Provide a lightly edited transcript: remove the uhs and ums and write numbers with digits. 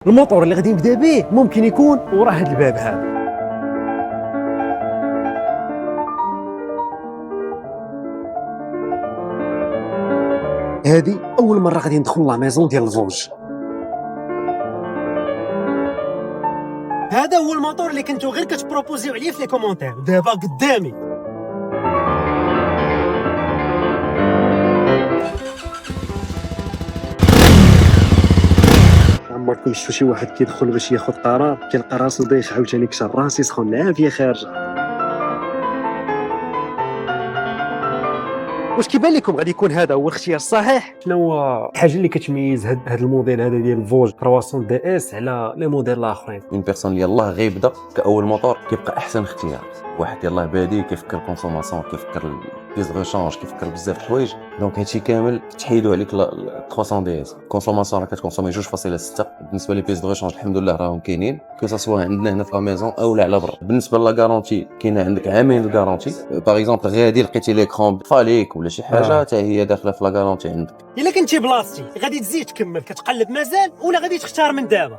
الموتور اللي غادي نبدا به ممكن يكون وراه هذا الباب هذا. هذه اول مره غادي ندخل لا ميزون ديال الفوج. هذا هو الموتور اللي كنتو غير كتبروبوزيو عليه في لي كومونتير، دابا قدامي. عمركم شفتوا شي واحد كيدخل باش ياخذ قرار كيلقى راسو دايش عاوتاني كسر راسي سخون العافيه خارجه؟ واش كيبان لكم غادي يكون هذا هو الاختيار الصحيح؟ شنو هو الحاجه اللي كتميز هذا الموديل هذا ديال الفوج 300 دي اس على لي موديل الاخرين؟ اون بيرسون اللي يلاه غيبدا كاول موتور كيبقى احسن اختيار. واحد يلاه بادي كيفكر كونسوماسيون، كيفكر بيز غوشانج، كيفكر بزاف الحوايج. دونك هادشي كامل تحيدوا عليك 300 دي اس. كونسوماسيون راه كتكونسومي 2.6. بالنسبه لي بيز غوشانج الحمد لله راهم كاينين كو سوا عندنا هنا في لا ميزون او لا على برا. بالنسبه لا غارونتي كاينه عندك عامين الغارونتي. باغ اكزومبل غادي لقيتي ليكرون فاليك ولا شي حاجه حتى هي داخله في لا غارونتي عندك. الا كنتي بلاصتي غادي تزيد تكمل كتقلب مازال ولا غادي تختار من دابا؟